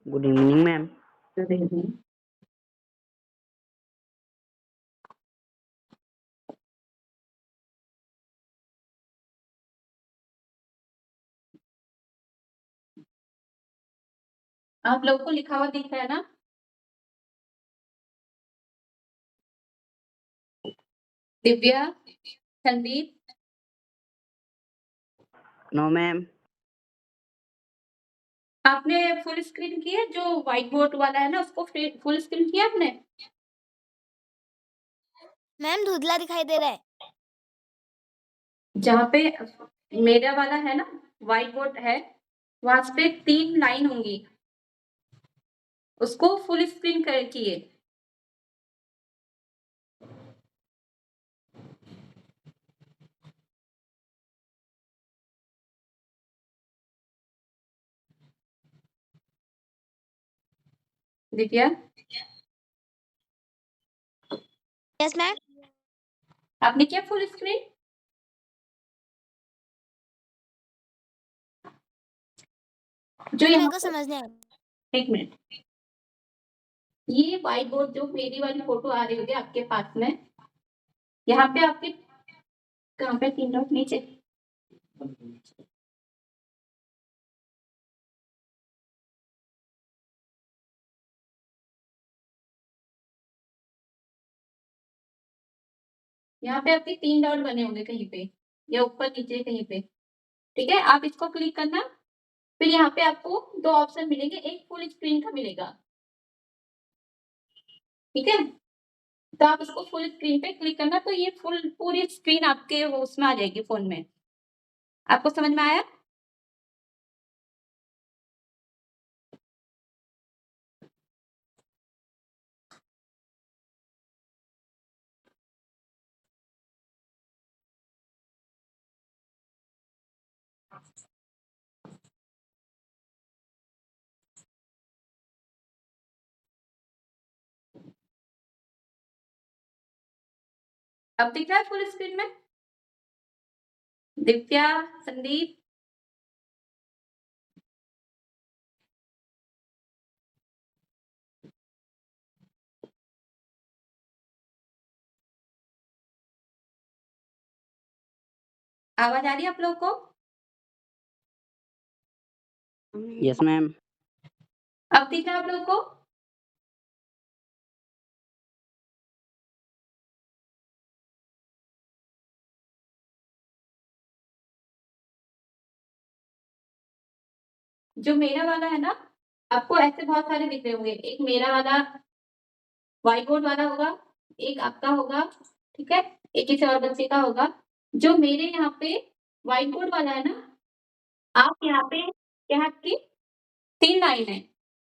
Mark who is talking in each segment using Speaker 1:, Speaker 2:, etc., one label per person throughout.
Speaker 1: Good evening ma'am.
Speaker 2: Good evening. आप लोगों को लिखा हुआ दिख रहा है ना? Divya, Sandeep,
Speaker 1: no ma'am.
Speaker 2: आपने फुल स्क्रीन किया? जो व्हाइट बोर्ड वाला है ना, उसको फुल स्क्रीन किया आपने?
Speaker 3: मैम धुंधला दिखाई दे रहा है।
Speaker 2: जहाँ पे मेरा वाला है ना, व्हाइट बोर्ड है, वहां पे 3 लाइन होंगी, उसको फुल स्क्रीन कर किए। Divya,
Speaker 3: yes ma'am.
Speaker 2: आपने किया फुल स्क्रीन? जो
Speaker 3: मेरे
Speaker 2: यहाँ
Speaker 3: को समझ नहीं आया।
Speaker 2: एक मिनट, ये व्हाइट बोर्ड जो मेरी वाली फोटो आ रही होगी आपके पास में, यहाँ पे आपके कहाँ पे 3 डॉट नीचे, यहाँ पे आपके 3 डॉट बने होंगे कहीं पे या ऊपर नीचे कहीं पे। ठीक है, आप इसको क्लिक करना, फिर यहाँ पे आपको 2 ऑप्शन मिलेंगे, एक फुल स्क्रीन का मिलेगा। ठीक है, तो आप इसको फुल स्क्रीन पे क्लिक करना, तो ये पूरी स्क्रीन आपके उसमें आ जाएगी फोन में। आपको समझ में आया? अब दिख रहा है फुल स्क्रीन में? दिव्या, संदीप, आवाज आ रही है आप लोगों को?
Speaker 1: Yes ma'am.
Speaker 2: अब दिख रहा है आप लोगों को? जो मेरा वाला है ना, आपको ऐसे बहुत सारे दिख रहे होंगे। एक मेरा वाला व्हाइट बोर्ड वाला होगा, एक आपका होगा, ठीक है, एक किसी और बच्चे का होगा। जो मेरे यहाँ पे व्हाइट बोर्ड वाला है ना, आप यहाँ पे यहाँ की 3 लाइन है,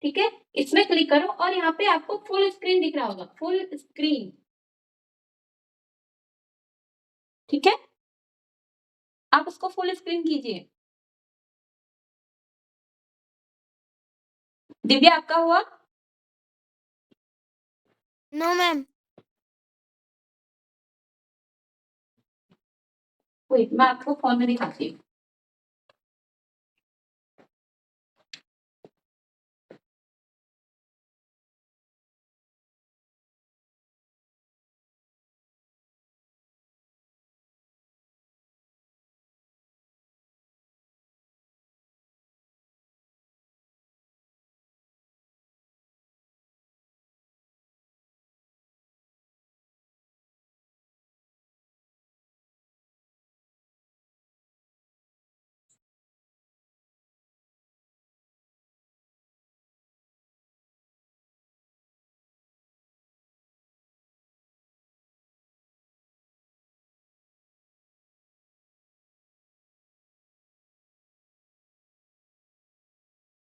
Speaker 2: ठीक है, इसमें क्लिक करो और यहाँ पे आपको फुल स्क्रीन दिख रहा होगा, फुल स्क्रीन। ठीक है, आप उसको फुल स्क्रीन कीजिए। दिव्या, आपका हुआ?
Speaker 3: No ma'am.
Speaker 2: वेट, मैं आपको फोन में दिखाती हूँ।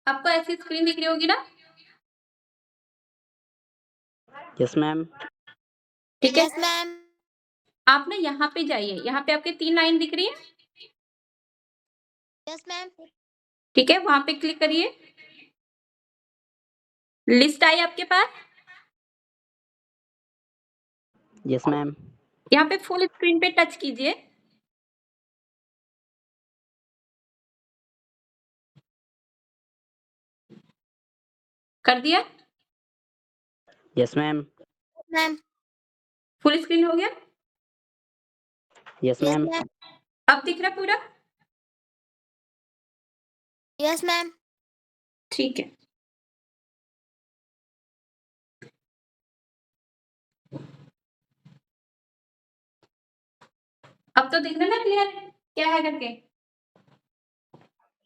Speaker 2: आपको ऐसी स्क्रीन दिख रही होगी ना?
Speaker 1: Yes ma'am.
Speaker 2: ठीक है,
Speaker 3: यस मैम।
Speaker 2: आप ना यहाँ पे जाइए, यहाँ पे आपके 3 लाइन दिख रही है,
Speaker 3: यस मैम।
Speaker 2: ठीक है, वहां पे क्लिक करिए। लिस्ट आई आपके पास?
Speaker 1: Yes ma'am.
Speaker 2: यहाँ पे फुल स्क्रीन पे टच कीजिए। कर दिया?
Speaker 1: Yes, ma'am.
Speaker 3: Ma'am
Speaker 2: full screen हो गया?
Speaker 1: Yes,
Speaker 3: yes
Speaker 1: ma'am.
Speaker 3: मैम
Speaker 2: अब दिख रहा पूरा?
Speaker 3: यस मैम
Speaker 2: ठीक है। अब तो दिख रहा ना क्लियर क्या है करके?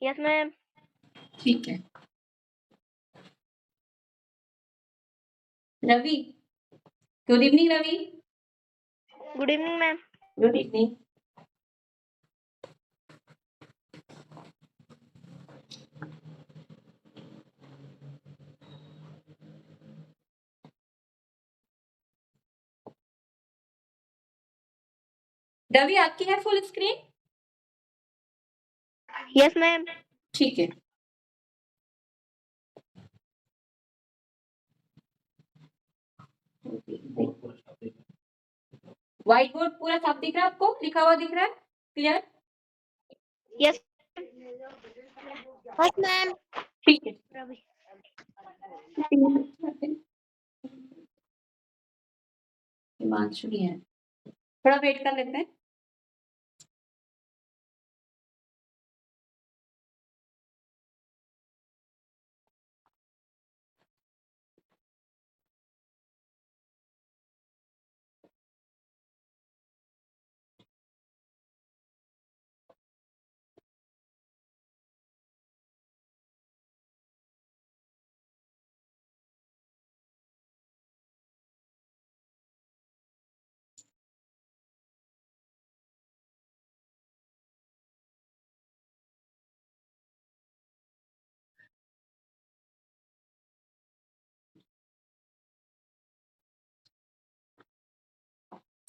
Speaker 3: यस मैम
Speaker 2: ठीक है। Ravi, good evening Ravi.
Speaker 3: Good evening ma'am
Speaker 2: good evening. Ravi आपकी है फुल स्क्रीन?
Speaker 3: यस मैम
Speaker 2: ठीक है। व्हाइट बोर्ड पूरा साफ दिख रहा है आपको? लिखा हुआ दिख रहा है क्लियर?
Speaker 3: यस यस मैम
Speaker 2: ठीक है। हिमांशु नहीं है, थोड़ा वेट कर लेते हैं।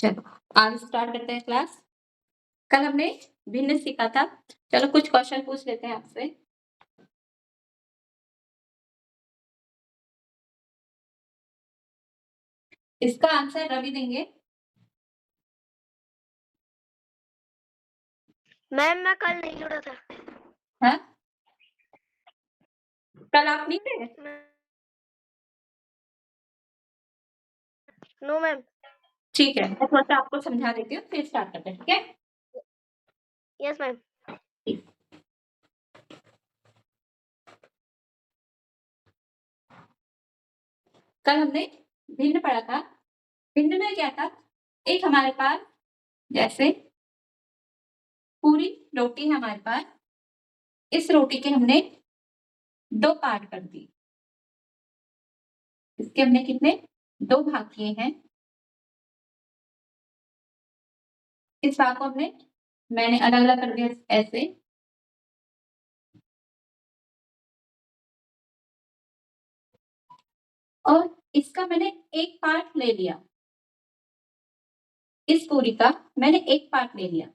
Speaker 2: चलो आज स्टार्ट करते हैं क्लास। कल हमने भिन्न सीखा था। चलो कुछ क्वेश्चन पूछ लेते हैं आपसे। इसका आंसर रवि देंगे।
Speaker 3: मैम मैं कल नहीं जुड़ा था
Speaker 2: हाँ, कल आप नहीं थे?
Speaker 3: नो मैम
Speaker 2: ठीक है, मैं थोड़ा सा आपको समझा देती हूँ फिर स्टार्ट करते हैं, ठीक है?
Speaker 3: यस मैम
Speaker 2: कल हमने भिन्न पढ़ा था। भिन्न में क्या था? एक हमारे पास जैसे पूरी रोटी है हमारे पास, इस रोटी के हमने दो पार्ट कर दिए। इसके हमने कितने? दो भाग किए हैं। इस भाग को मैंने अलग अलग कर दिया ऐसे। और इसका मैंने एक पार्ट ले लिया। इस पूरी का मैंने एक पार्ट ले लिया,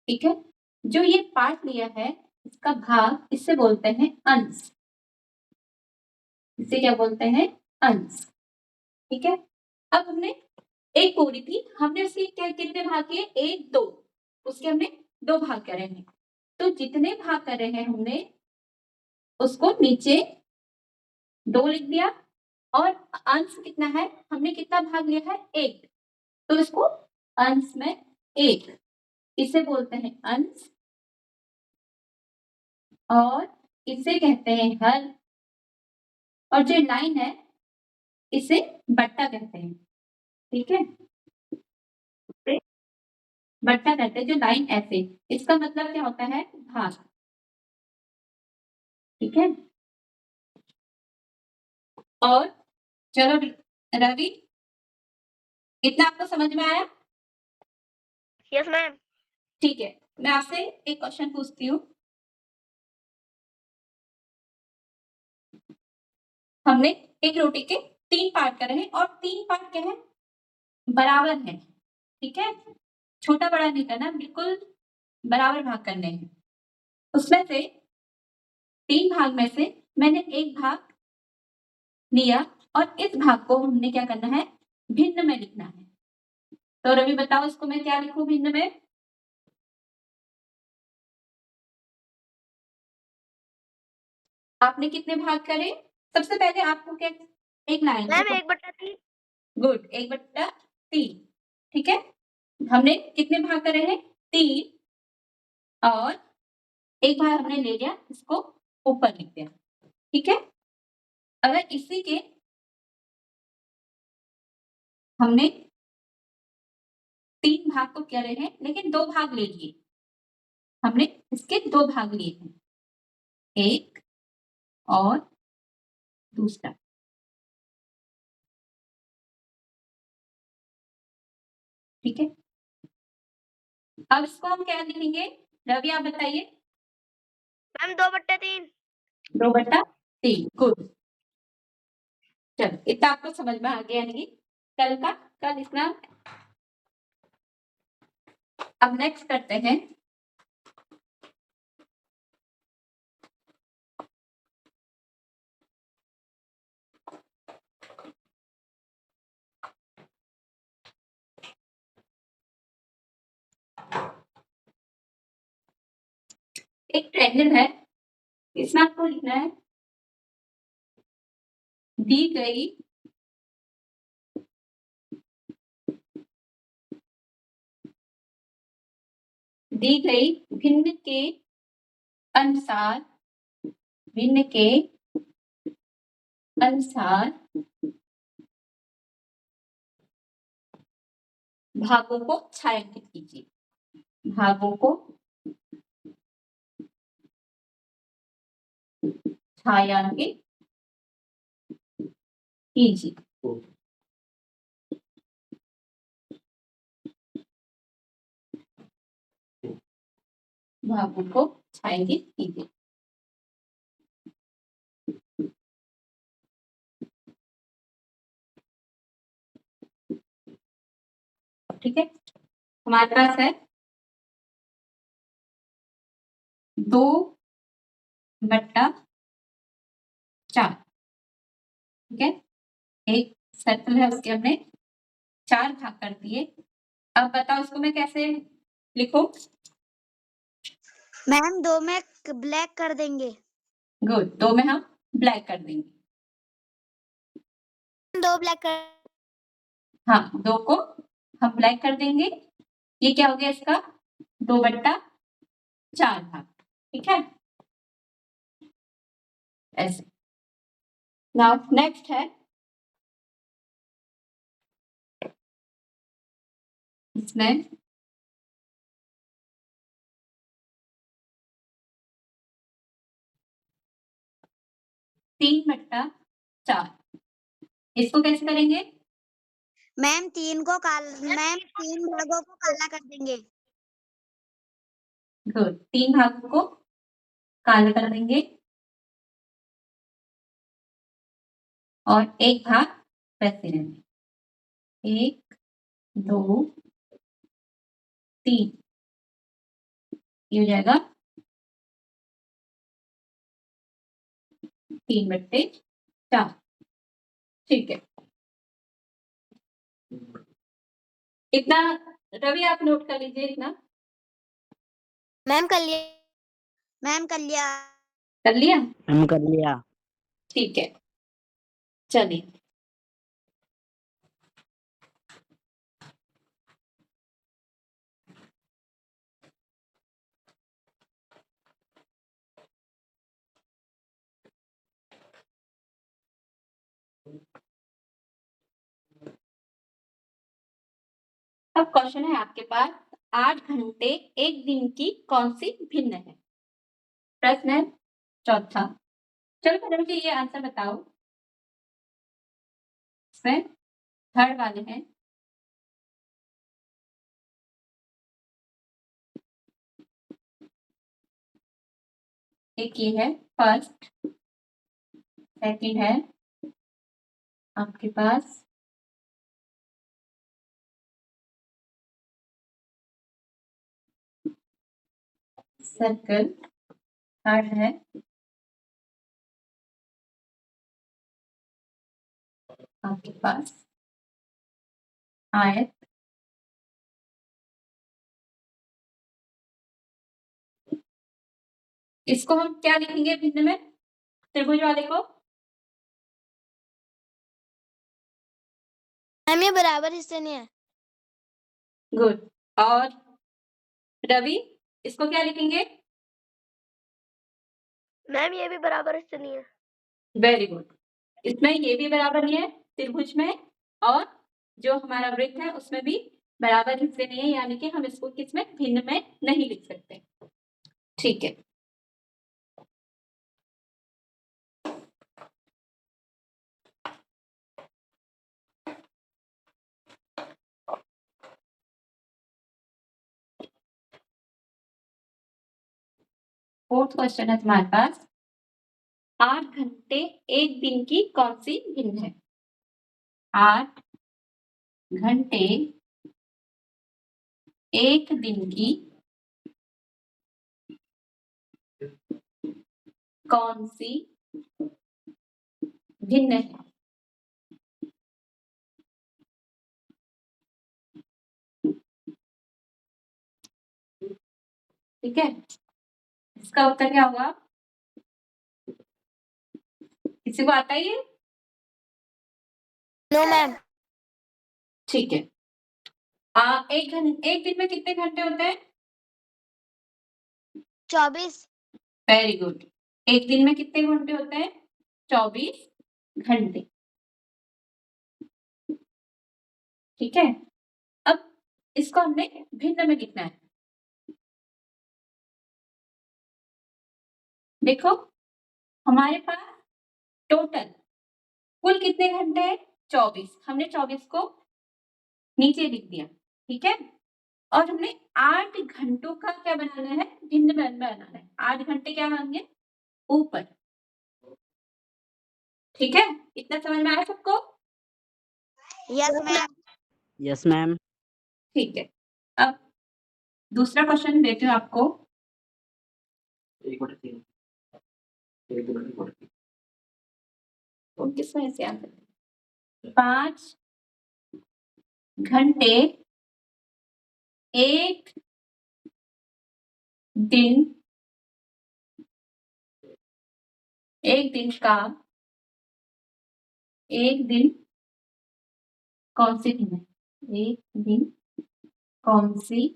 Speaker 2: ठीक है? जो ये पार्ट लिया है इसका भाग, इससे बोलते हैं अंश। इसे क्या बोलते हैं? अंश। ठीक है? अब हमने एक पूरी थी, हमने उसके कितने भाग किए? एक, दो। उसके हमने दो भाग करे हैं। तो जितने भाग करे हैं हमने उसको नीचे दो लिख दिया। और अंश कितना है? हमने कितना भाग लिया है? एक। तो इसको अंश में एक, इसे बोलते हैं अंश। और इसे कहते हैं हर। और जो लाइन है इसे बट्टा कहते हैं, ठीक है? बट्टा कहते हैं जो लाइन ऐसे, इसका मतलब क्या होता है? भाग, ठीक है? और चलो रवि, इतना आपको समझ में आया?
Speaker 3: यस मैम
Speaker 2: ठीक है, मैं आपसे एक क्वेश्चन पूछती हूँ। हमने एक रोटी के तीन पार्ट करे हैं और तीन पार्ट क्या है? बराबर है, ठीक है? छोटा बड़ा नहीं करना, बिल्कुल बराबर भाग करने हैं। उसमें से तीन भाग में से मैंने एक भाग लिया और इस भाग को हमने क्या करना है? भिन्न में लिखना है। तो रवि बताओ इसको मैं क्या लिखूं भिन्न में? आपने कितने भाग करे? सबसे पहले आपको क्या, एक लाइन
Speaker 3: मैम
Speaker 2: देखो,
Speaker 3: 1/3।
Speaker 2: गुड, 1/3, ठीक है। हमने कितने भाग करे हैं? 3, और एक भाग हमने ले लिया, इसको ऊपर लिख दिया, ठीक है। अगर इसी के हमने 3 भाग तो करे हैं, लेकिन 2 भाग ले लिए, हमने इसके 2 भाग लिए हैं, एक और दूसरा, ठीक है। अब इसको हम क्या लिखेंगे? रवि आप बताइए।
Speaker 3: मैम 2/3।
Speaker 2: 2/3, गुड। चलो, इतना आपको समझ में आ गया, यानी कि कल का कल लिखना। अब नेक्स्ट करते हैं एक ट्रायंगल है, इसमें आपको लिखना है दी गई भिन्न के अनुसार, भिन्न के अनुसार भागों को छायांकित कीजिए, भागों को छायांकित कीजिए। भागों को छायांकित कीजिए, ठीक है। हमारे पास है 2/4, ठीक है। एक सर्कल है, उसके हमने 4 भाग कर दिए। अब बताओ इसको मैं कैसे लिखूं?
Speaker 4: मैम 2 में ब्लैक कर देंगे।
Speaker 2: गुड, 2 में हम ब्लैक कर देंगे।
Speaker 4: 2 ब्लैक कर।
Speaker 2: हाँ, 2 को हम ब्लैक कर देंगे। ये क्या हो गया इसका? 2/4 भाग, ठीक है। ऐसे। नाउ नेक्स्ट है इसमें 3/4, इसको कैसे करेंगे?
Speaker 4: मैम 3 भागों को काला कर देंगे।
Speaker 2: गुड, 3 भागों को काला कर देंगे और एक भाग वैसे रहेंगे। 1, 2, 3, ये हो जाएगा 3/4, ठीक है। इतना रवि आप नोट कर लीजिए, इतना
Speaker 4: मैम कर लिया। मैम कर लिया।
Speaker 2: कर लिया,
Speaker 1: मैम कर लिया।
Speaker 2: ठीक है। चलिए, अब क्वेश्चन है आपके पास, 8 घंटे एक दिन की कौन सी भिन्न है? प्रश्न है चौथा। चलो फिर मुझे ये आंसर बताओ। इसमें थर्ड वाले हैं, एक ये है फर्स्ट, सेकंड है आपके पास सर्कल, थर्ड है आपके पास आयत, इसको हम क्या लिखेंगे भिन्न में? त्रिभुज वाले को?
Speaker 3: मैम ये बराबर हिस्से नहीं है।
Speaker 2: गुड। और रवि, इसको क्या लिखेंगे?
Speaker 3: मैम ये भी बराबर हिस्से नहीं है।
Speaker 2: Very good. इसमें ये भी बराबर नहीं है त्रिभुज में, और जो हमारा वृत्त है उसमें भी बराबर हिस्से नहीं है, यानी कि हम इसको किसमें भिन्न में नहीं लिख सकते। ठीक है। फोर्थ क्वेश्चन है तुम्हारे पास, 8 घंटे एक दिन की कौन सी भिन्न है? 8 घंटे एक दिन की कौन सी भिन्न है? ठीक है, इसका उत्तर क्या होगा? किसी को आता ही है?
Speaker 3: No ma'am.
Speaker 2: ठीक है। एक दिन में कितने घंटे होते हैं?
Speaker 3: 24।
Speaker 2: Very good. एक दिन में कितने घंटे होते हैं? 24 घंटे। ठीक है, अब इसको हमने भिन्न में लिखना है। देखो, हमारे पास टोटल कुल कितने घंटे हैं? 24। हमने 24 को नीचे लिख दिया, ठीक है, और हमने 8 घंटों का क्या बनाना है? भिन्न में बनाना है। 8 घंटे क्या मानेंगे? ऊपर। ठीक है, इतना समझ में आया सबको?
Speaker 4: Yes ma'am.
Speaker 1: Yes ma'am.
Speaker 2: ठीक है, अब दूसरा क्वेश्चन देती हूँ आपको। तो किसमें से याद करें? 5 घंटे एक दिन, एक दिन कौन सी दिन है? एक दिन कौन सी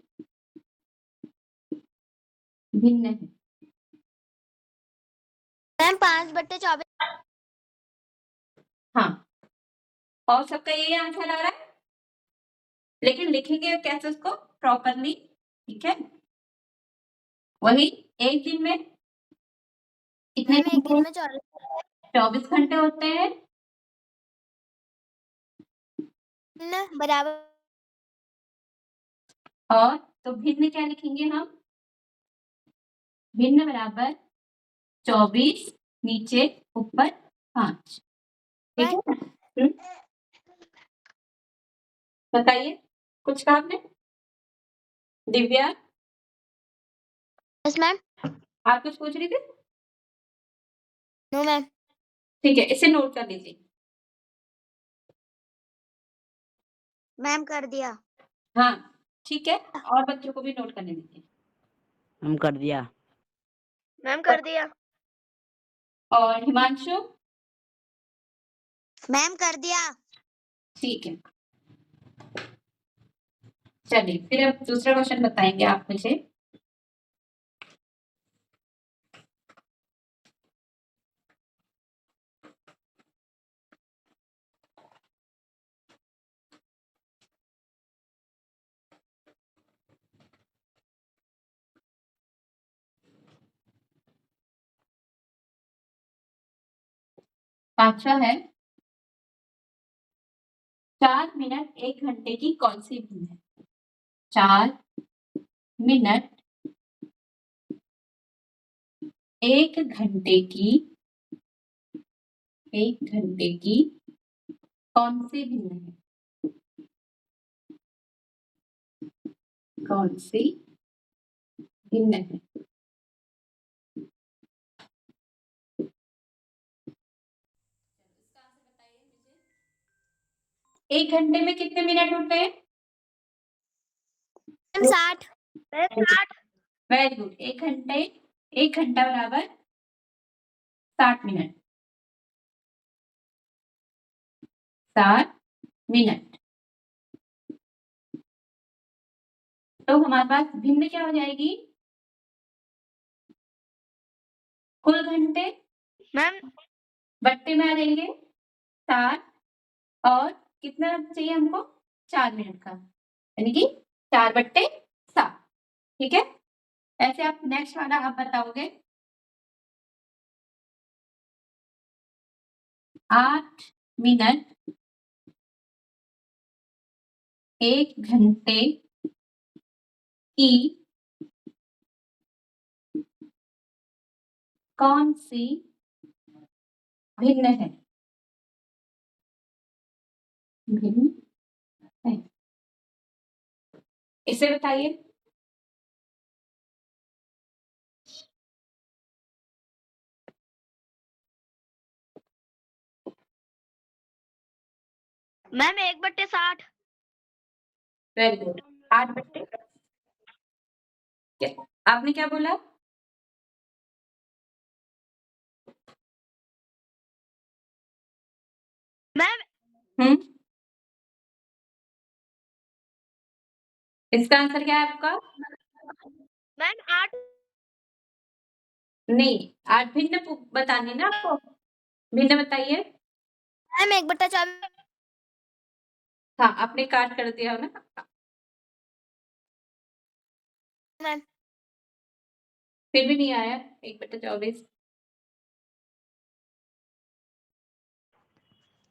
Speaker 2: भिन्न है?
Speaker 3: मैम 5/24।
Speaker 2: हाँ, और सबका यही आंसर आ रहा है, लेकिन लिखेंगे कैसे उसको प्रॉपरली? ठीक है, वही एक दिन में कितने
Speaker 3: मैम एक दिन
Speaker 2: घंटे?
Speaker 3: में
Speaker 2: 24 घंटे होते हैं।
Speaker 3: बराबर।
Speaker 2: और तो भिन्न क्या लिखेंगे हम? भिन्न बराबर 24 नीचे ऊपर 5। ठीक है, बताइए, कुछ कहा आपने? Divya,
Speaker 3: yes ma'am.
Speaker 2: आप कुछ पूछ रही थी?
Speaker 3: No ma'am.
Speaker 2: ठीक है, इसे नोट कर लीजिए।
Speaker 4: मैम कर दिया।
Speaker 2: हाँ, ठीक है, और बच्चों को भी नोट करने दीजिए।
Speaker 1: हम कर दिया।
Speaker 3: मैम कर दिया।
Speaker 2: और हिमांशु?
Speaker 4: मैम कर दिया।
Speaker 2: ठीक है, चलिए फिर अब दूसरा क्वेश्चन बताएंगे आप मुझे। पांचवा है, 4 मिनट 1 घंटे की कौन सी भिन्न है? 4 मिनट 1 घंटे की कौन सी भिन्न है? कौन सी भिन्न है? एक घंटे में कितने मिनट होते हैं?
Speaker 3: 60। 60।
Speaker 2: Very good. एक घंटा बराबर 60 मिनट। 60 मिनट। तो हमारे पास भिन्न क्या हो जाएगी? कुल घंटे
Speaker 3: मैम
Speaker 2: बट्टे में आ जाएंगे 60 और कितना चाहिए हमको? 4 मिनट का, यानी कि 4/7। ठीक है, ऐसे आप नेक्स्ट वाला आप बताओगे। 8 मिनट 1 घंटे की कौन सी भिन्न है? भिन्न है, इसे बताइए।
Speaker 3: मैम 1/60।
Speaker 2: Very good. 8/, आपने क्या बोला?
Speaker 3: मैम
Speaker 2: इसका आंसर क्या है आपका?
Speaker 3: मैम 8।
Speaker 2: नहीं, 8 भिन्न बतानी ना आपको। भिन्न बताइए।
Speaker 3: मैम 1/24।
Speaker 2: हाँ, आपने काट कर दिया हो ना।
Speaker 3: मैम
Speaker 2: फिर भी नहीं आया 1/24।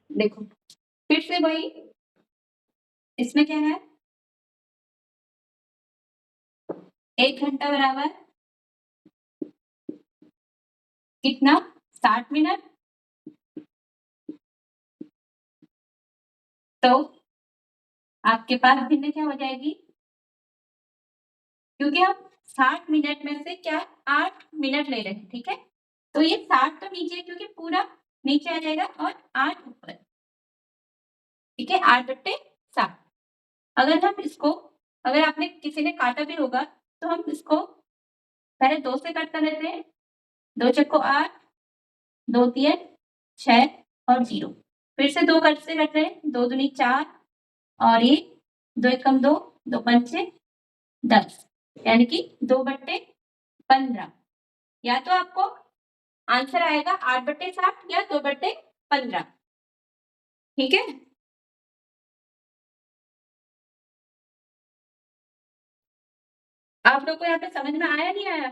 Speaker 2: देखो फिर से वही, इसमें क्या है? 1 घंटा बराबर कितना? 60 मिनट। तो आपके पास भिन्न क्या हो जाएगी? क्योंकि हम 60 मिनट में से क्या 8 मिनट ले रहे हैं, ठीक है, तो ये 60 तो नीचे क्योंकि पूरा नीचे आ जाएगा और 8 ऊपर। ठीक है, 8/7। अगर हम इसको, अगर आपने किसी ने काटा भी होगा तो हम इसको पहले 2 से कट कर लेते हैं। 2 चक्को 8, 2 तिये 6 और 0। फिर से 2 कट से कट रहे हैं, 2 दूनी 4 और ये 2 एकम 2, 2 पंचे 10, यानी कि 2/15। या तो आपको आंसर आएगा 8/60 या 2/15। ठीक है, आप लोग को यहाँ पे समझ में आया नहीं आया?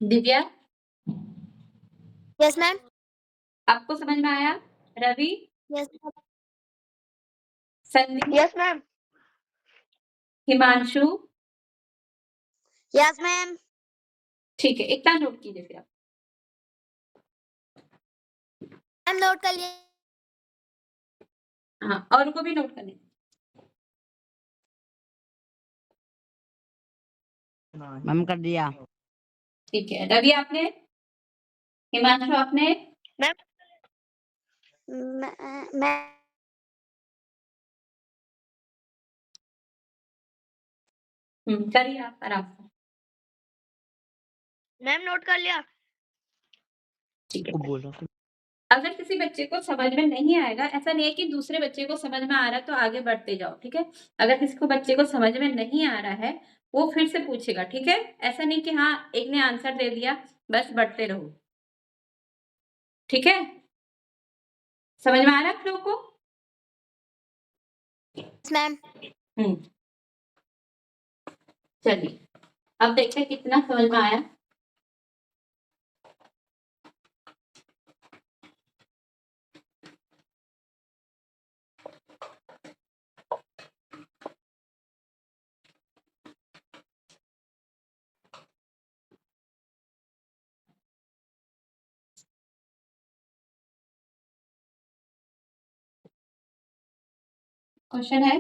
Speaker 2: Divya,
Speaker 3: yes ma'am.
Speaker 2: आपको समझ में आया? Ravi,
Speaker 3: yes
Speaker 2: Sandeep,
Speaker 3: yes ma'am.
Speaker 2: Himanshu,
Speaker 4: yes ma'am.
Speaker 2: ठीक है, इतना नोट कीजिए फिर आप।
Speaker 3: मैम नोट कर लिए।
Speaker 2: हाँ, और को भी नोट करने।
Speaker 1: मैम कर दिया।
Speaker 2: ठीक है, रवि आपने, हिमांशु आपने,
Speaker 3: मैम
Speaker 4: मैं
Speaker 2: करिए आप आराम से।
Speaker 3: मैम नोट कर लिया।
Speaker 2: ठीक है,
Speaker 1: को बोल रहा
Speaker 2: अगर किसी बच्चे को समझ में नहीं आएगा, ऐसा नहीं है कि दूसरे बच्चे को समझ में आ रहा है तो आगे बढ़ते जाओ, ठीक है। अगर किसी को बच्चे को समझ में नहीं आ रहा है वो फिर से पूछेगा, ठीक है। ऐसा नहीं कि हाँ एक ने आंसर दे दिया बस बढ़ते रहो, ठीक है। समझ में आ रहा है आप लोग को?
Speaker 3: Yes ma'am.
Speaker 2: चलिए अब देखते हैं कितना समझ में आया। क्वेश्चन है,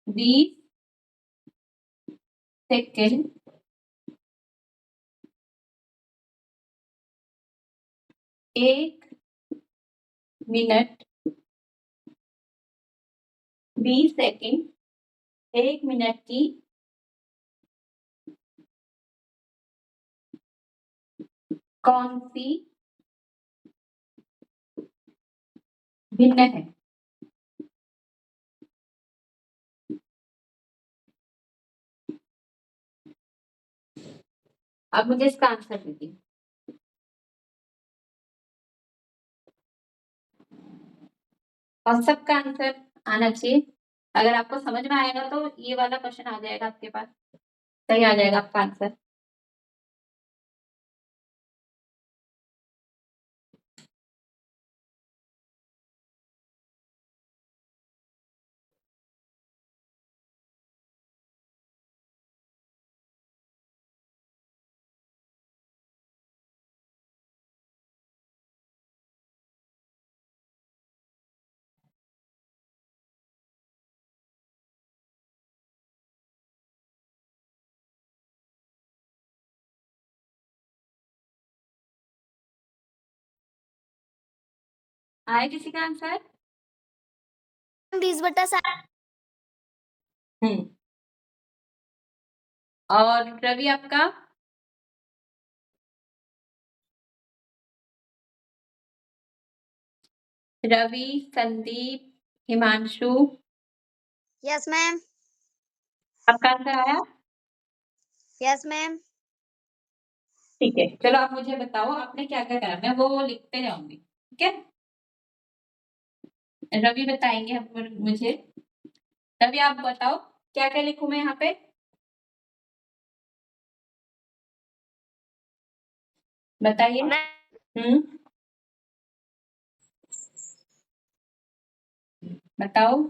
Speaker 2: बीस सेकेंड 1 मिनट 20 सेकंड 1 मिनट की कौन सी भिन्न है? अब मुझे इसका आंसर दीजिए। और सबका आंसर आना चाहिए। अगर आपको समझ में आएगा तो ये वाला क्वेश्चन आ जाएगा आपके पास, सही आ जाएगा आपका आंसर। आए किसी का आंसर?
Speaker 3: 20/7।
Speaker 2: और रवि आपका? Ravi, Sandeep, Himanshu,
Speaker 4: yes ma'am.
Speaker 2: आपका आंसर आया?
Speaker 4: Yes ma'am.
Speaker 2: ठीक है, चलो आप मुझे बताओ आपने क्या क्या करा, मैं वो लिखते जाऊंगी, ठीक है? रवि बताएंगे मुझे। रवि आप बताओ क्या क्या लिखूं मैं यहाँ पे? बताइए। बताओ।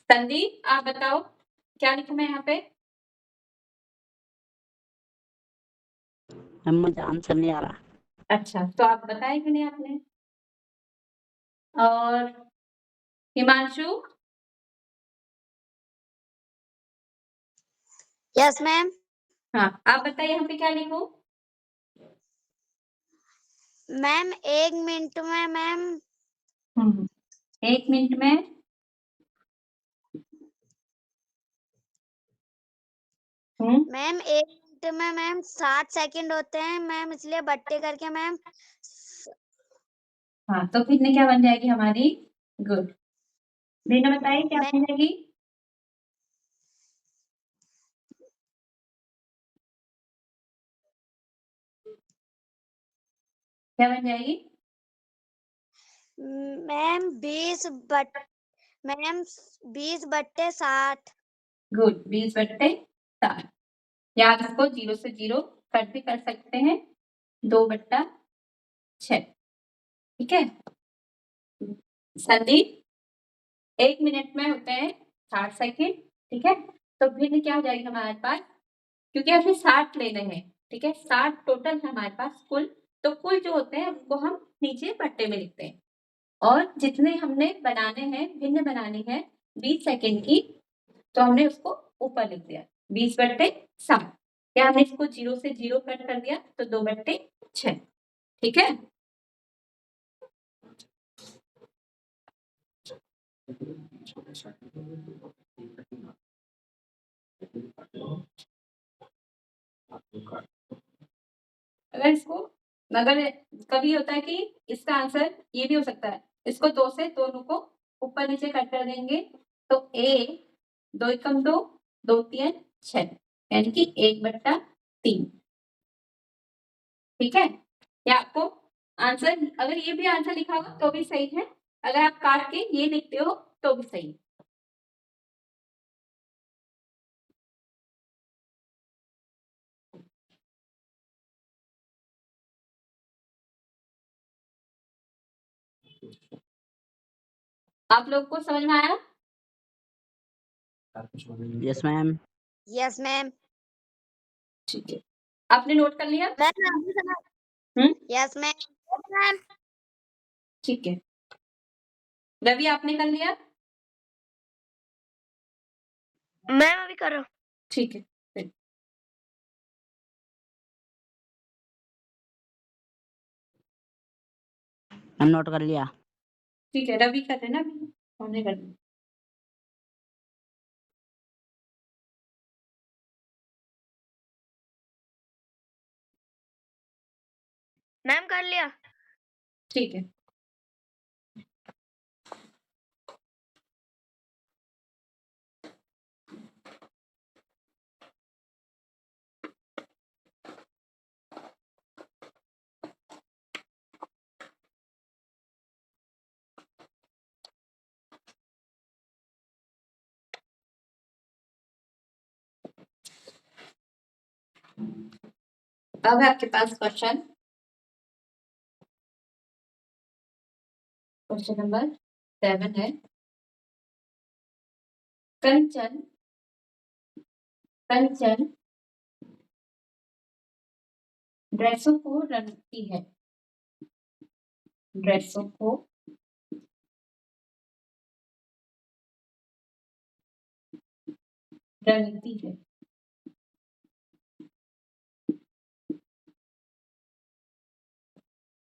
Speaker 2: संदीप आप बताओ क्या लिखूं मैं यहाँ पे?
Speaker 1: मुझे आंसर नहीं आ रहा।
Speaker 2: अच्छा, तो आप बताए कि नहीं आपने? और हिमांशु?
Speaker 4: Yes ma'am.
Speaker 2: हाँ, आप बताइए यहाँ पे क्या लिखूं?
Speaker 4: मैम 1 मिनट में मैम
Speaker 2: 1 मिनट में
Speaker 4: मैम 1 मिनट में मैम 60 सेकंड होते हैं मैम, इसलिए बट्टे करके मैम।
Speaker 2: हाँ, तो भिन्न क्या बन जाएगी हमारी? गुड। भिन्न बताइए क्या
Speaker 4: मैम
Speaker 2: बन जाएगी? क्या बन जाएगी?
Speaker 4: मैम 20/60।
Speaker 2: गुड, 20/60। या आप इसको 0 से 0 कट भी कर सकते हैं, 2/6। ठीक है संदीप? 1 मिनट में होते हैं 60 सेकेंड, ठीक है? तो भिन्न क्या हो जाएगी हमारे पास? क्योंकि हमें 60 लेने हैं, ठीक है? 60 टोटल है हमारे पास कुल, तो कुल जो होते हैं उनको हम नीचे पट्टे में लिखते हैं, और जितने हमने बनाने हैं, भिन्न बनानी है 20 सेकेंड की, तो हमने उसको ऊपर लिख दिया 20/60। या हमने इसको 0 से 0 कट कर दिया तो 2/6। ठीक है? अगर कभी होता है कि इसका आंसर ये भी हो सकता है, इसको 2 से दोनों को ऊपर नीचे कट कर देंगे, तो a 2 एकम 2 2 3 6, यानी कि 1/3। ठीक है? या आपको आंसर, अगर ये भी आंसर लिखा होगा तो भी सही है, अगर आप काट के ये लिखते हो तो भी सही है। आप लोग को समझ में आया?
Speaker 1: Yes ma'am.
Speaker 4: Yes ma'am.
Speaker 2: ठीक है, आपने नोट कर लिया?
Speaker 4: Yes ma'am.
Speaker 2: ठीक है, रवि आपने कर लिया?
Speaker 3: मैम अभी कर रहा हूँ।
Speaker 2: ठीक है।
Speaker 1: मैम नोट कर लिया।
Speaker 2: ठीक है, रवि कर लेना अभी, हमने कर लिया।
Speaker 3: मैम कर लिया।
Speaker 2: ठीक है। अब है आपके पास क्वेश्चन नंबर 7 है। कंचन कंचन ड्रेसों को रंगती है। ड्रेसों को रंगती है।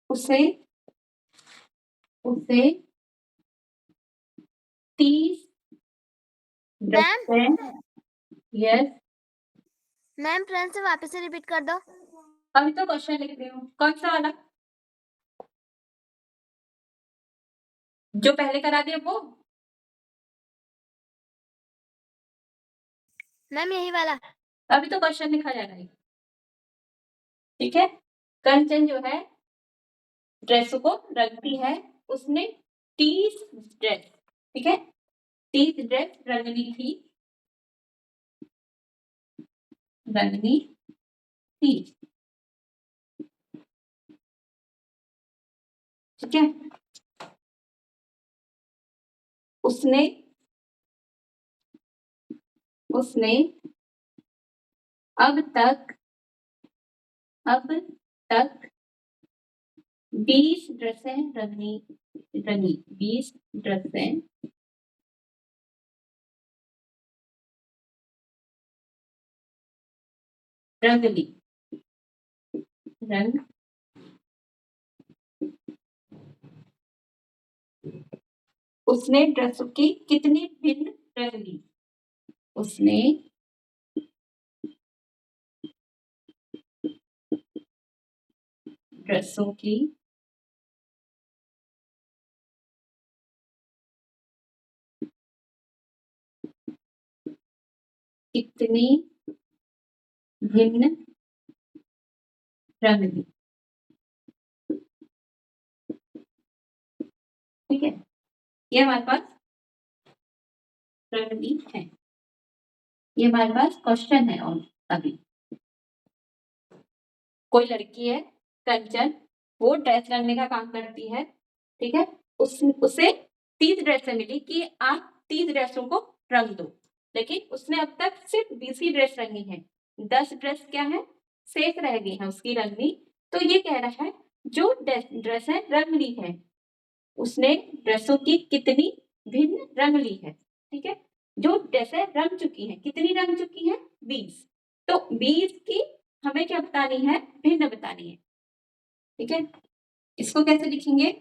Speaker 2: उसे उसे 30
Speaker 3: मैम
Speaker 2: ड्रेसें। यस,
Speaker 3: मैम फ्रेंड से वापस से रिपीट कर दो।
Speaker 2: अभी तो क्वेश्चन लिख रही हूँ। कौन सा वाला जो पहले करा दिया वो?
Speaker 3: मैम यही वाला।
Speaker 2: अभी तो क्वेश्चन लिखा जा रहा है। ठीक है, कंचन जो है ड्रेसों को रंगती है। उसने 30 ड्रेस, ठीक है, 30 ड्रेस रंगनी थी। रंगनी थी, ठीक है। उसने उसने अब तक 20 ड्रेसें रंगी 20 ड्रेसें रंग ली। रंग उसने ड्रेसों की कितनी भिन्न रंग ली? उसने ड्रेसों की कितनी भिन्न रंग ली? ठीक है, ये हमारे पास रंग ली है। ये हमारे पास क्वेश्चन है। और अभी कोई लड़की है कंचन, वो ड्रेस रंगने का काम करती है। ठीक है, उसे 30 ड्रेसें मिली कि आप 30 ड्रेसों को रंग दो, लेकिन उसने अब तक सिर्फ 20 ही ड्रेस रंगी है। 10 ड्रेस क्या है, शेष रह गई है उसकी रंगनी। तो ये कह रहा है जो ड्रेस है रंग ली है, उसने ड्रेसों की कितनी भिन्न रंग ली है। ठीक है, जो ड्रेसें रंग चुकी है, कितनी रंग चुकी है? 20। तो 20 की हमें क्या बतानी है? भिन्न बतानी है। ठीक है, इसको कैसे लिखेंगे?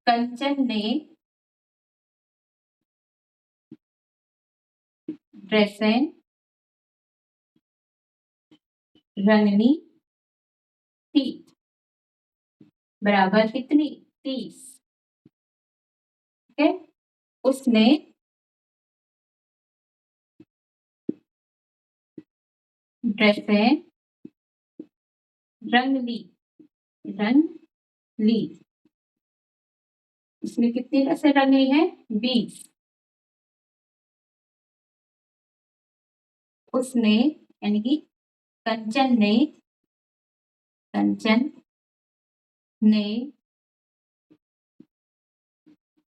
Speaker 2: कंचन ने ड्रेसें रंगनी थी, बराबर कितनी? 30। ठीक है, उसने ड्रेसें रंग ली। उसने कितनी ड्रेसें रंग ली है? 20। उसने यानी कि कंचन ने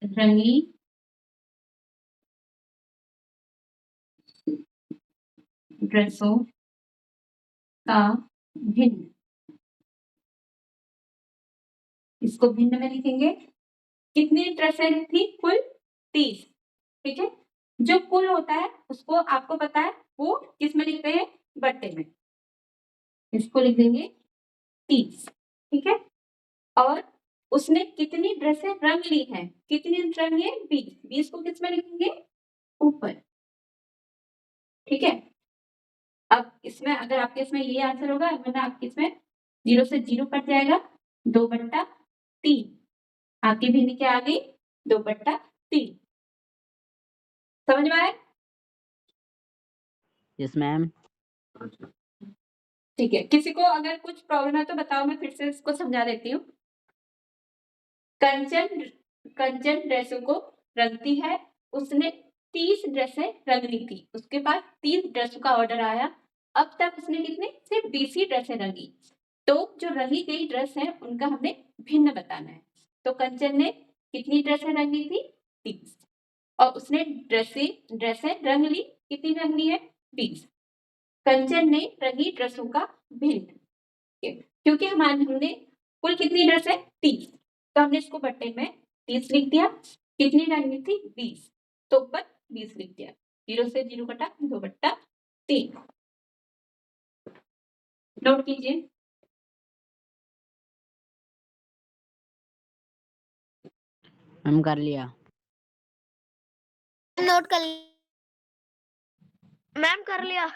Speaker 2: रंगी ड्रेसों का भिन्न, इसको भिन्न में लिखेंगे। कितनी ड्रेसें थी? कुल 30। ठीक है, जो कुल होता है उसको आपको पता है वो किस में लिखते हैं, बट्टे में, इसको लिख देंगे 30, ठीक है। और उसने कितनी ड्रेसें रंग ली हैं, कितनी रंग है, 20, 20 को किस में लिखेंगे, ऊपर, ठीक है। अब इसमें अगर आपके इसमें ये आंसर होगा, वरना आपके इसमें 0 से 0 कट जाएगा, 2/3, आगे भी नीचे आ गई 2/3, समझ में आया?
Speaker 1: Yes ma'am.
Speaker 2: ठीक है, किसी को अगर कुछ प्रॉब्लम है तो बताओ, मैं फिर से इसको समझा देती हूँ। कंचन ड्रेसों को रंगती है, उसने 30 ड्रेसें रंग ली थी, उसके बाद 30 ड्रेसों का ऑर्डर आया, अब तक उसने कितने, सिर्फ 20 ही ड्रेसें रंगी, तो जो रंगी गई ड्रेस है उनका हमें भिन्न बताना है। तो कंचन ने कितनी ड्रेसें रंगी थी, 30, और उसने ड्रेसें रंग ली, कितनी रंग ली है, 20। कंचन ने रंगी ड्रेसों का भिन्न, क्योंकि हमने कुल कितनी ड्रेस है, 30, तो हमने इसको बट्टे में 30 लिख दिया, कितनी रंगी थी, 20, तो ऊपर 20 लिख दिया, 0 से 0 कटा, 2/3, नोट कीजिए।
Speaker 1: मैम कर लिया।
Speaker 3: नोट कर
Speaker 4: मैम कर लिया।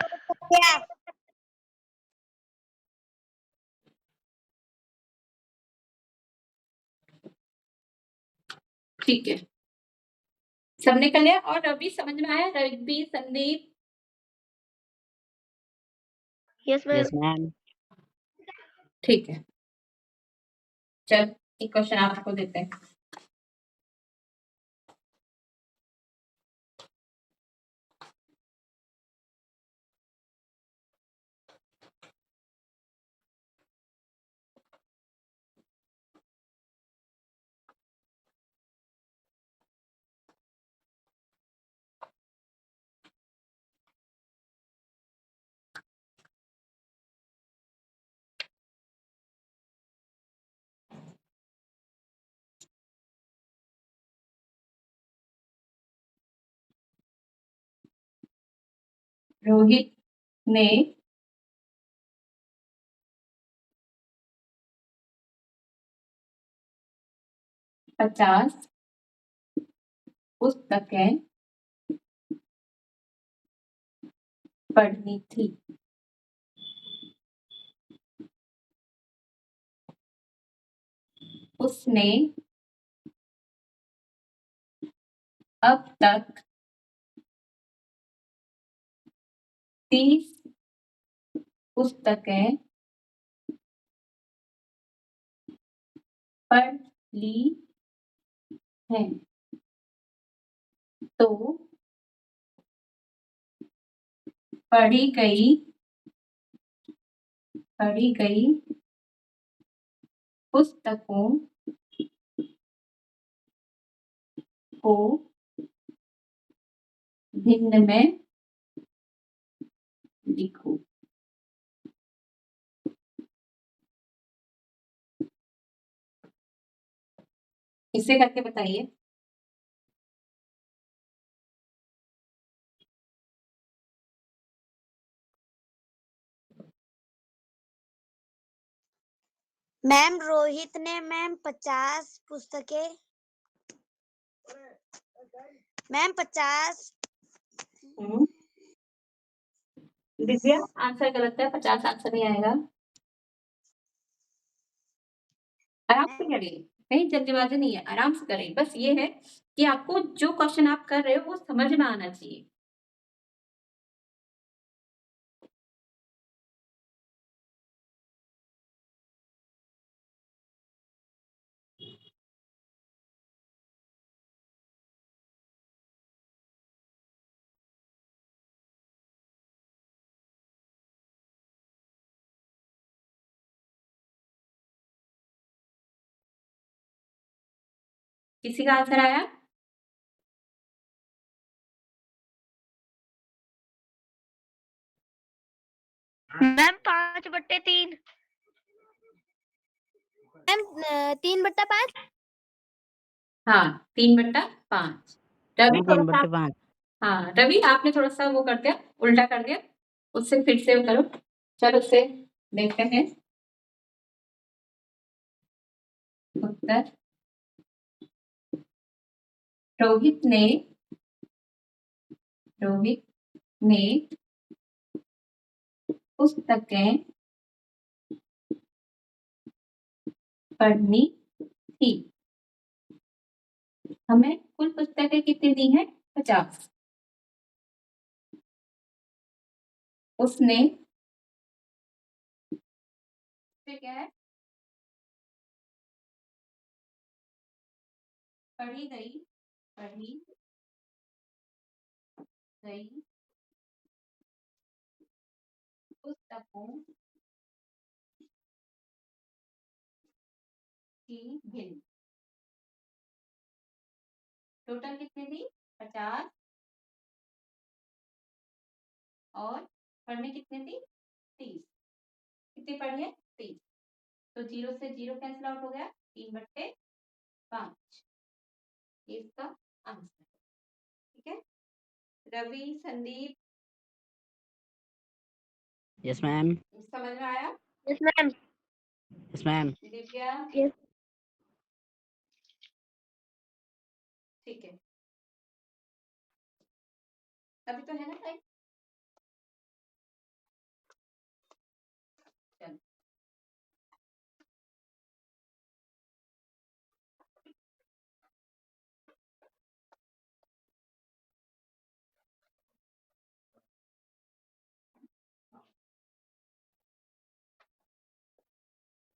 Speaker 2: ठीक है, सबने कर लिया। और रवि समझ में आया, Ravi, Sandeep?
Speaker 4: Yes ma'am.
Speaker 1: Yes ma'am.
Speaker 2: ठीक है, चल एक क्वेश्चन आपको देते हैं। रोहित ने 50 पुस्तकें पढ़नी थी, उसने अब तक 30 पुस्तकें पढ़ ली हैं, तो पढ़ी गई पुस्तकों को भिन्न में लिखो। इसे करके बताइए।
Speaker 4: मैम रोहित ने मैम 50 पुस्तकें, मैम 50।
Speaker 2: दिव्या, आंसर गलत है, 50 आंसर नहीं आएगा। आराम से करिए, कहीं जल्दीबाजी नहीं है, आराम से करें। बस ये है कि आपको जो क्वेश्चन आप कर रहे हो वो समझ में आना चाहिए। किसी का आंसर आया?
Speaker 4: मैम 5/3।
Speaker 3: मैम 3/5।
Speaker 2: हाँ, 3/5। रवि
Speaker 1: मैम
Speaker 2: थोड़ा सा
Speaker 1: 3/5।
Speaker 2: हाँ रवि, आपने थोड़ा सा वो कर दिया, उल्टा कर दिया, उससे फिर से करो। चलो उससे देखते हैं उत्तर। रोहित ने पुस्तकें पढ़नी थी। हमें कुल पुस्तकें कितनी दी हैं? 50। उसने क्या है? पढ़ी गई पुस्तकों की भिन्न। टोटल कितनी थी? 50। और पढ़ने कितनी थी? 30। कितनी पढ़ी है? 30। तो 0 से 0 कैंसिल आउट हो गया, 3/5। ये इसका आंसर। ठीक है रवि, संदीप,
Speaker 1: यस मैम।
Speaker 2: समझ में आया?
Speaker 4: Yes ma'am.
Speaker 1: Yes ma'am.
Speaker 2: Divya?
Speaker 4: Yes.
Speaker 2: ठीक है, अभी तो है ना टाइम? चलो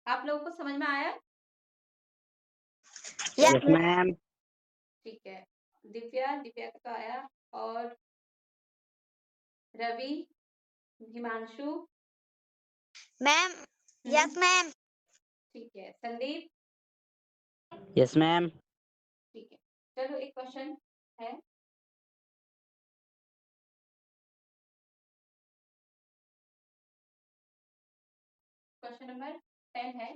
Speaker 2: आप लोगों को समझ में आया?
Speaker 1: Yes ma'am.
Speaker 2: ठीक है, दिव्या का तो आया। और Ravi, Himanshu?
Speaker 4: Ma'am. Yes ma'am.
Speaker 2: ठीक है, संदीप?
Speaker 1: Yes ma'am.
Speaker 2: ठीक है, चलो एक क्वेश्चन है। क्वेश्चन नंबर 10 है।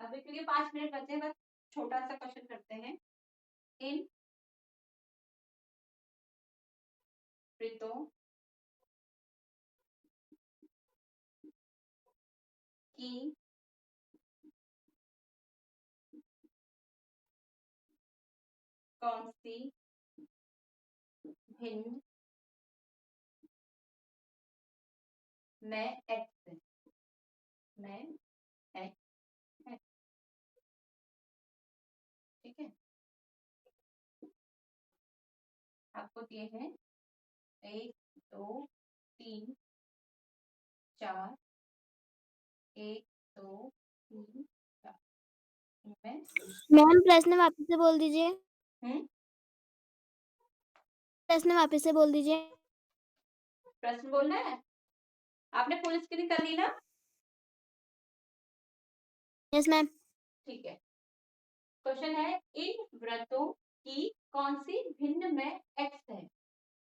Speaker 2: अभी क्योंकि 5 मिनट बचे हैं, बस छोटा सा क्वेश्चन करते हैं। इन वृत्तों की कौन सी भिन्न में एक्स है? ठीक है, आपको दिए हैं 1 2 3 4, 1 2 3 4 इनमें।
Speaker 3: मैम प्रश्न वापस से बोल दीजिए। प्रश्न वापस से बोल दीजिए।
Speaker 2: प्रश्न बोलना है? आपने फुल स्क्रीन कर ली ना?
Speaker 3: Yes ma'am.
Speaker 2: ठीक है, क्वेश्चन है इन व्रतों की कौन सी भिन्न में एक्स है?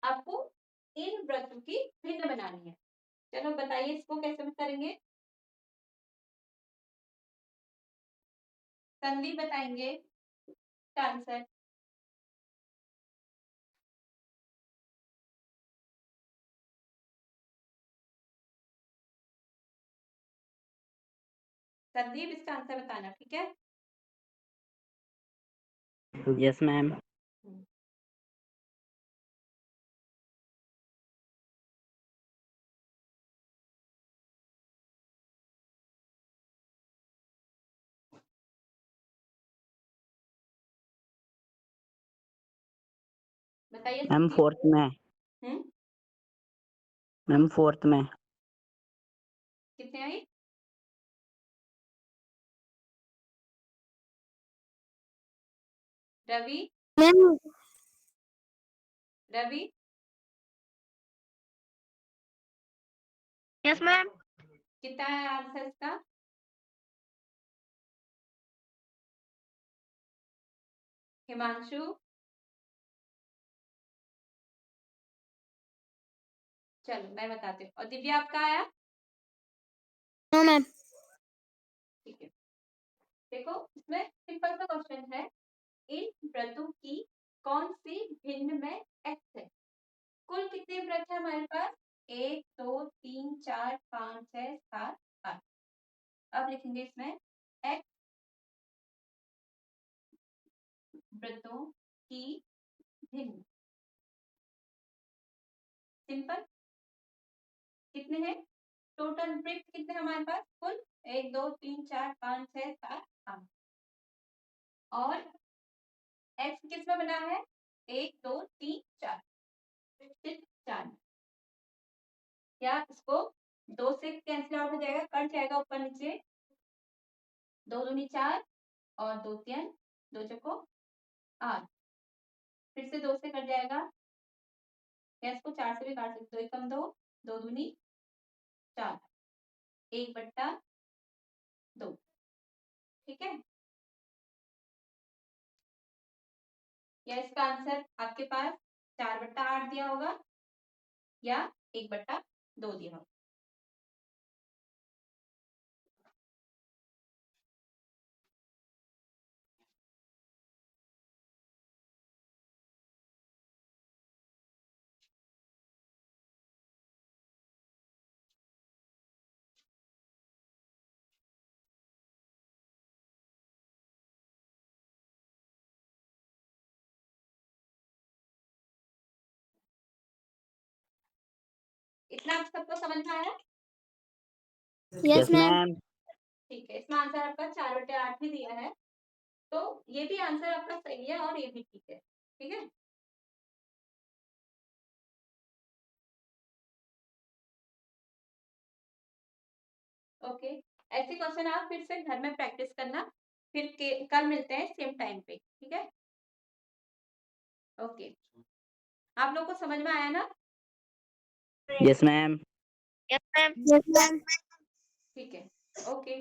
Speaker 2: आपको इन व्रतों की भिन्न बनानी है। चलो बताइए इसको कैसे करेंगे। संदीप बताएंगे इसका आंसर। संदीप इसका आंसर बताना, ठीक है?
Speaker 1: Yes ma'am.
Speaker 2: बताइए
Speaker 1: मैम
Speaker 2: संदीप।
Speaker 1: 4th में।
Speaker 2: हम्म
Speaker 1: मैम 4th में।
Speaker 2: कितने आई? Ravi?
Speaker 3: Ma'am
Speaker 2: Ravi?
Speaker 4: Yes ma'am.
Speaker 2: कितना है आंसर इसका? हिमांशु? चलो मैं बताती हूँ। और दिव्या आपका आया?
Speaker 3: No ma'am.
Speaker 2: ठीक है, देखो इसमें सिंपल सा क्वेश्चन है इन व्रतों की कौन सी भिन्न में एक्स कितने वृत्त है हमारे पास? 1 2 3 4 5 6 7 8। अब लिखेंगे इसमें x वृत्तों की भिन्न। सिंपल। कितने हैं टोटल वृत्त? कितने हमारे पास कुल? 1 2 3 4 5 6 7 8। और x किस में बना है? 1 2 3 4, सिर्फ 4। क्या इसको 2 से कैंसिल आउट हो जाएगा, कट जाएगा ऊपर नीचे। 2 दूनी 4 और 2 3 2 चौको 8। फिर से 2 से कट जाएगा, या इसको 4 से भी काट सकते हो। 1 कम 2, 2 दूनी 4, 1/2। ठीक है, या इसका आंसर आपके पास 4/8 दिया होगा या 1/2 दिया होगा। इतना आप सबको समझ में आया?
Speaker 3: Yes ma'am.
Speaker 1: मैम।
Speaker 2: ठीक है, इसमें आंसर आपका 4/8 ही दिया है, तो ये भी आंसर आपका सही है और ये भी ठीक है। ठीक है, ओके। ऐसे क्वेश्चन आप फिर से घर में प्रैक्टिस करना, फिर कल मिलते हैं सेम टाइम पे। ठीक है, ओके। आप लोगों को समझ में आया ना?
Speaker 1: Yes ma'am.
Speaker 4: Yes ma'am.
Speaker 3: Yes ma'am.
Speaker 2: ठीक है, ओके।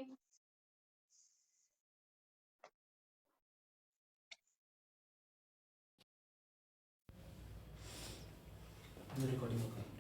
Speaker 5: रिकॉर्डिंग होगा।